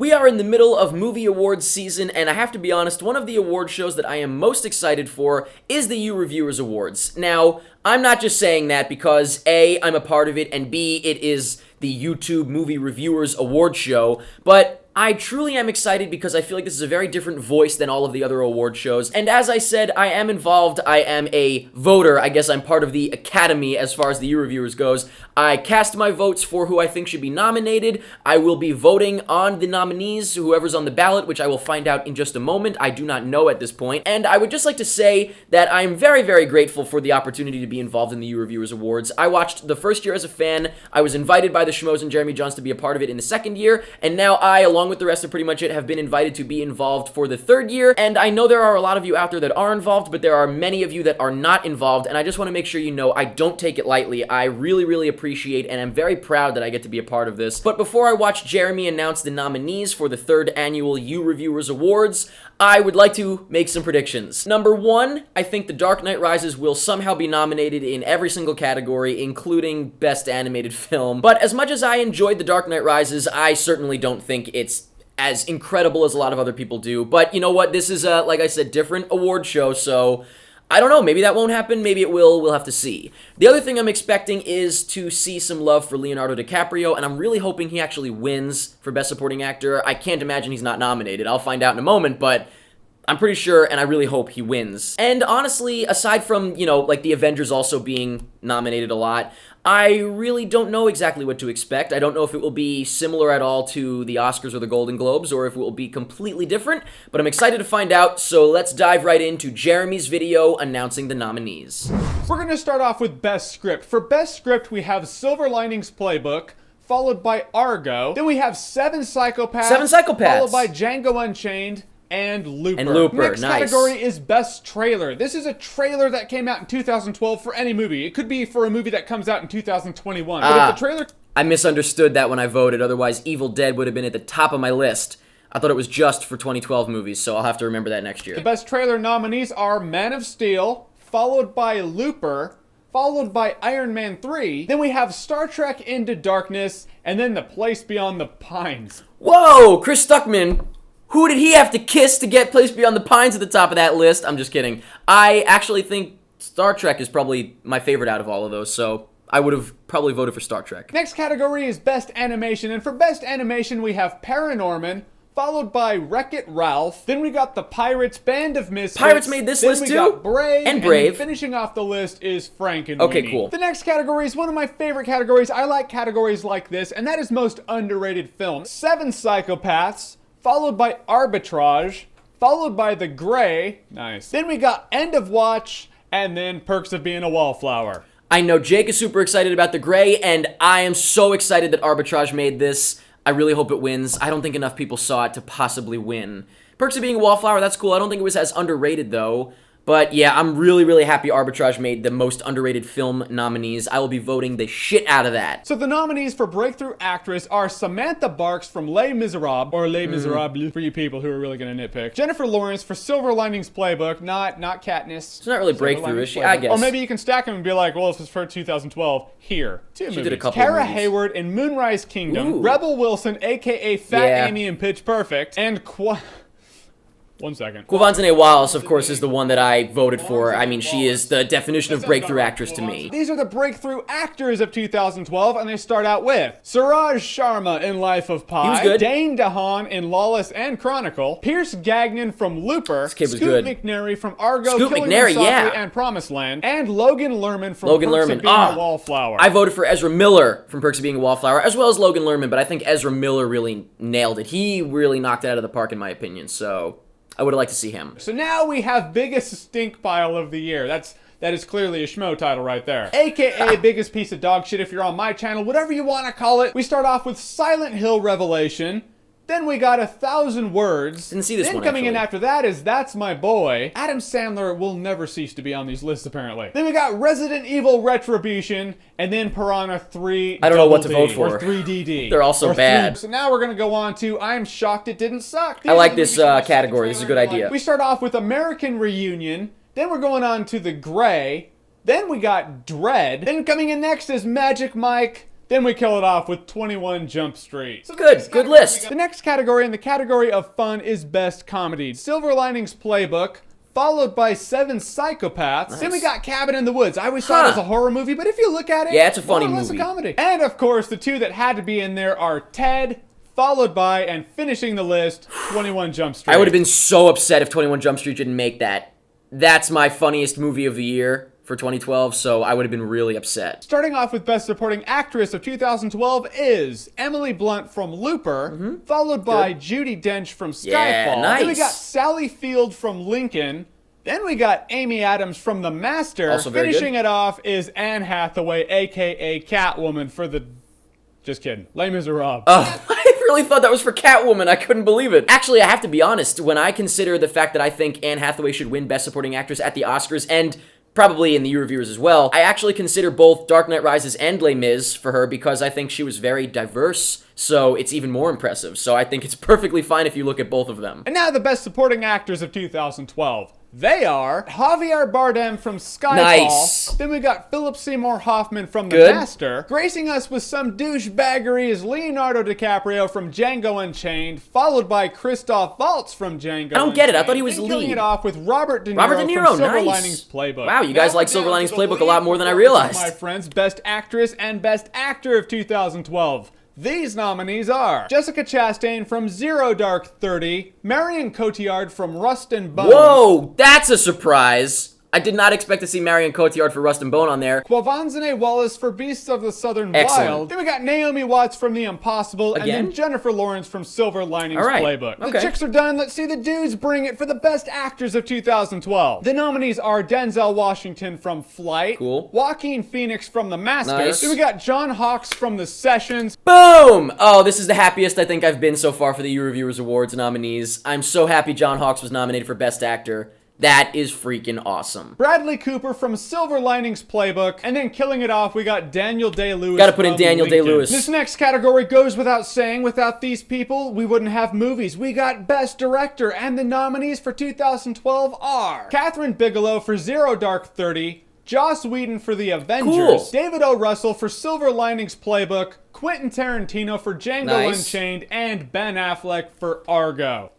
We are in the middle of movie awards season, and I have to be honest, one of the award shows that I am most excited for is the YouReviewers Awards. Now, I'm not just saying that because A, I'm a part of it, and B, it is the YouTube Movie Reviewers Award show, but I truly am excited because I feel like this is a very different voice than all of the other award shows. And as I said, I am involved. I am a voter. I guess I'm part of the academy as far as the YouReviewers goes. I cast my votes for who I think should be nominated. I will be voting on the nominees, whoever's on the ballot, which I will find out in just a moment. I do not know at this point. And I would just like to say that I'm very, very grateful for the opportunity to be involved in the YouReviewers Awards. I watched the first year as a fan. I was invited by the Schmoes and Jeremy Johns to be a part of it in the second year. And now I, along with the rest of Pretty Much It, have been invited to be involved for the third year, and I know there are a lot of you out there that are involved, but there are many of you that are not involved, and I just want to make sure you know I don't take it lightly. I really, really appreciate and I'm very proud that I get to be a part of this. But before I watch Jeremy announce the nominees for the third annual YouReviewers Awards, I would like to make some predictions. Number one, I think The Dark Knight Rises will somehow be nominated in every single category, including Best Animated Film. But as much as I enjoyed The Dark Knight Rises, I certainly don't think it's as incredible as a lot of other people do. But you know what? This is a, like I said, different award show, so I don't know. Maybe that won't happen. Maybe it will. We'll have to see. The other thing I'm expecting is to see some love for Leonardo DiCaprio, and I'm really hoping he actually wins for Best Supporting Actor. I can't imagine he's not nominated. I'll find out in a moment, but I'm pretty sure, and I really hope he wins. And honestly, aside from, like the Avengers also being nominated a lot, I really don't know exactly what to expect. I don't know if it will be similar at all to the Oscars or the Golden Globes, or if it will be completely different, but I'm excited to find out, so let's dive right into Jeremy's video announcing the nominees. We're going to start off with Best Script. For Best Script, we have Silver Linings Playbook, followed by Argo. Then we have Seven Psychopaths. Followed by Django Unchained. And Looper. Next category is Best Trailer. This is a trailer that came out in 2012 for any movie. It could be for a movie that comes out in 2021. But if the trailer... I misunderstood that when I voted. Otherwise, Evil Dead would have been at the top of my list. I thought it was just for 2012 movies, so I'll have to remember that next year. The Best Trailer nominees are Man of Steel, followed by Looper, followed by Iron Man 3. Then we have Star Trek Into Darkness, and then The Place Beyond the Pines. Whoa! Chris Stuckman. Who did he have to kiss to get Place Beyond the Pines at the top of that list? I'm just kidding. I actually think Star Trek is probably my favorite out of all of those, so I would have probably voted for Star Trek. Next category is Best Animation, and for Best Animation we have Paranorman, followed by Wreck-It Ralph. Then we got The Pirates, Band of Misfits. Pirates made this list too? Then we got Brave. And Brave. And finishing off the list is Frankenweenie. Okay, cool. The next category is one of my favorite categories. I like categories like this, and that is Most Underrated Film. Seven Psychopaths, followed by Arbitrage, followed by The Gray. Nice. Then we got End of Watch, and then Perks of Being a Wallflower. I know Jake is super excited about The Gray, and I am so excited that Arbitrage made this. I really hope it wins. I don't think enough people saw it to possibly win. Perks of Being a Wallflower, that's cool. I don't think it was as underrated, though. But yeah, I'm really, really happy Arbitrage made the Most Underrated Film nominees. I will be voting the shit out of that. So the nominees for Breakthrough Actress are Samantha Barks from Les Miserables, or Les Miserables for you people who are really going to nitpick. Jennifer Lawrence for Silver Linings Playbook, not Katniss. It's not really Breakthrough, is she? I guess. Or maybe you can stack them and be like, well, if it's for 2012, here. Two movies. Did a couple Kara movies. Hayward in Moonrise Kingdom, Ooh. Rebel Wilson, a.k.a. Fat Amy in Pitch Perfect, and One second. Quavantine Wallace, of course, is the one that I voted for. I mean, she is the definition of breakthrough actress to me. These are the breakthrough actors of 2012, and they start out with Suraj Sharma in Life of Pi. He was good. Dane DeHaan in Lawless and Chronicle. Pierce Gagnon from Looper. This kid was Scoot good. McNairy from Argo, Scoot Killing McNairy, Softly yeah. and Promised Land. And Logan Lerman from Logan Perks Lerman. of Being a Wallflower. I voted for Ezra Miller from Perks of Being a Wallflower, as well as Logan Lerman, but I think Ezra Miller really nailed it. He really knocked it out of the park, in my opinion, so I would have liked to see him. So now we have Biggest Stink Pile of the Year. That is clearly a schmo title right there. AKA Biggest Piece of Dog Shit if you're on my channel, whatever you want to call it. We start off with Silent Hill Revelation. Then we got 1,000 Words. Didn't see this then one, coming in actually. after that is That's My Boy. Adam Sandler will never cease to be on these lists, apparently. Then we got Resident Evil Retribution, and then Piranha 3 I don't know what to vote for. Or 3DD. They're all so bad. So now we're going to go on to I'm Shocked It Didn't Suck. I like this category. This is a good idea. We start off with American Reunion, then we're going on to The Gray, then we got Dread, then coming in next is Magic Mike, Then we kill it off with 21 Jump Street. So good list. The next category in the category of fun is Best Comedy. Silver Linings Playbook, followed by Seven Psychopaths. Nice. Then we got Cabin in the Woods. I always thought it was a horror movie, but if you look at it, yeah, it's a funny more or less movie. a comedy. And of course, the two that had to be in there are Ted, followed by, and finishing the list, 21 Jump Street. I would have been so upset if 21 Jump Street didn't make that. That's my funniest movie of the year for 2012, so I would have been really upset. Starting off with Best Supporting Actress of 2012 is Emily Blunt from Looper, followed by Judi Dench from Skyfall. Yeah, nice. Then we got Sally Field from Lincoln. Then we got Amy Adams from The Master. Also very Finishing good. it off is Anne Hathaway, a.k.a. Catwoman, for the... Just kidding. Les Miserables. Oh, I really thought that was for Catwoman. I couldn't believe it. Actually, I have to be honest. When I consider the fact that I think Anne Hathaway should win Best Supporting Actress at the Oscars, and probably in the YouReviewers as well, I actually consider both Dark Knight Rises and Les Mis for her because I think she was very diverse, so it's even more impressive. So I think it's perfectly fine if you look at both of them. And now the Best Supporting Actors of 2012. They are Javier Bardem from Skyfall. Nice. Then we got Philip Seymour Hoffman from The Good. Master. Gracing us with some douchebaggery is Leonardo DiCaprio from Django Unchained, followed by Christoph Waltz from Django I don't get it. I Unchained. thought he was Then the killing lead. it off with Robert De Niro, Robert De Niro, from Silver nice. Linings Playbook. Wow, you guys Now like we're Silver down Linings to the Playbook a lead lot more than I performances, realized. My friends, Best Actress and Best Actor of 2012. These nominees are Jessica Chastain from Zero Dark 30, Marion Cotillard from Rust and Bone, Whoa, that's a surprise. I did not expect to see Marion Cotillard for Rust and Bone on there. Quavanzane Wallace for Beasts of the Southern Excellent. Wild. Then we got Naomi Watts from The Impossible, and Again? then Jennifer Lawrence from Silver Linings All right. Playbook. Okay. The chicks are done. Let's see the dudes bring it for the Best Actors of 2012. The nominees are Denzel Washington from Flight, Cool. Joaquin Phoenix from The Master. Nice. Then we got John Hawkes from The Sessions. Boom! Oh, this is the happiest I think I've been so far for the YouReviewers Awards nominees. I'm so happy John Hawkes was nominated for Best Actor. That is freaking awesome. Bradley Cooper from Silver Linings Playbook, and then killing it off, we got Daniel Day-Lewis. Gotta put in from Daniel Lincoln. Day-Lewis. This next category goes without saying. Without these people, we wouldn't have movies. We got Best Director, and the nominees for 2012 are Catherine Bigelow for Zero Dark 30, Joss Whedon for The Avengers, Cool. David O. Russell for Silver Linings Playbook, Quentin Tarantino for Django Nice. Unchained, and Ben Affleck for Argo.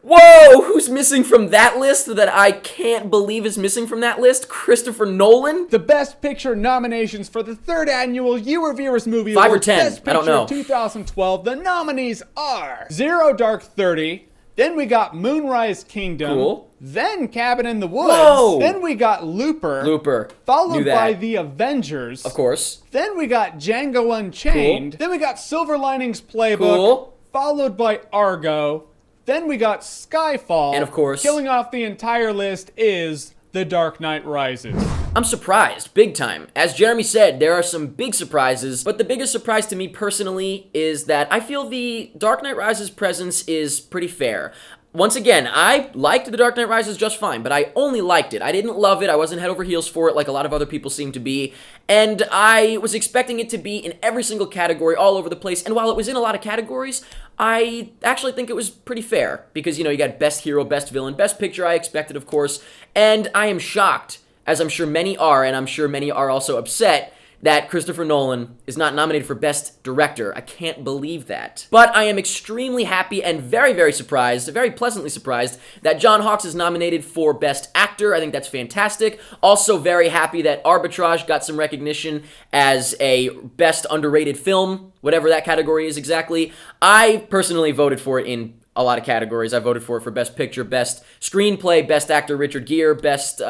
Whoa! Who's missing from that list that I can't believe is missing from that list? Christopher Nolan? The Best Picture nominations for the third annual YouReviewers Movie 5 or Awards 10, Best I don't Picture know. of 2012. The nominees are Zero Dark 30. Then we got Moonrise Kingdom. Cool. Then Cabin in the Woods. Whoa! Then we got Looper. Knew Followed that. by The Avengers. Of course. Then we got Django Unchained. Cool. Then we got Silver Linings Playbook. Cool. Followed by Argo. Then we got Skyfall. And of course, killing off the entire list is The Dark Knight Rises. I'm surprised, big time. As Jeremy said, there are some big surprises, but the biggest surprise to me personally is that I feel the Dark Knight Rises presence is pretty fair. Once again, I liked The Dark Knight Rises just fine, but I only liked it. I didn't love it. I wasn't head over heels for it like a lot of other people seem to be. And I was expecting it to be in every single category all over the place. And while it was in a lot of categories, I actually think it was pretty fair. Because, you know, you got Best Hero, Best Villain, Best Picture I expected, of course. And I am shocked, as I'm sure many are, and I'm sure many are also upset, that Christopher Nolan is not nominated for Best Director. I can't believe that. But I am extremely happy and very, very surprised, very pleasantly surprised, that John Hawkes is nominated for Best Actor. I think that's fantastic. Also very happy that Arbitrage got some recognition as a Best Underrated Film, whatever that category is exactly. I personally voted for it in a lot of categories. I voted for it for Best Picture, Best Screenplay, Best Actor Richard Gere, Best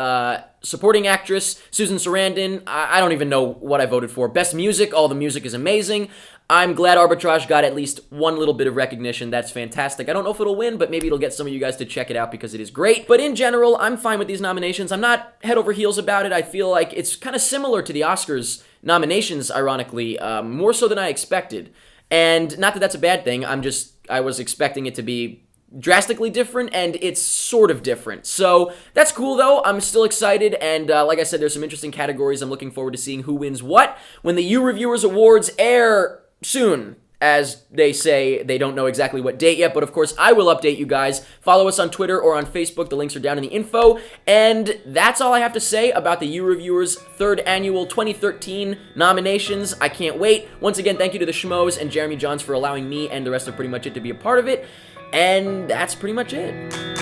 Supporting Actress Susan Sarandon. I don't even know what I voted for. Best Music, all the music is amazing. I'm glad Arbitrage got at least one little bit of recognition. That's fantastic. I don't know if it'll win, but maybe it'll get some of you guys to check it out because it is great. But in general, I'm fine with these nominations. I'm not head over heels about it. I feel like it's kind of similar to the Oscars nominations, ironically, more so than I expected. And not that that's a bad thing. I was expecting it to be drastically different, and it's sort of different. So that's cool, though. I'm still excited, and like I said, there's some interesting categories. I'm looking forward to seeing who wins what when the YouReviewers Awards air soon. as they say, they don't know exactly what date yet, but of course I will update you guys. Follow us on Twitter or on Facebook. The links are down in the info. And that's all I have to say about the YouReviewers 3rd Annual 2013 nominations. I can't wait. Once again, thank you to the Schmoes and Jeremy Johns for allowing me and the rest of Pretty Much It to be a part of it. And that's pretty much it.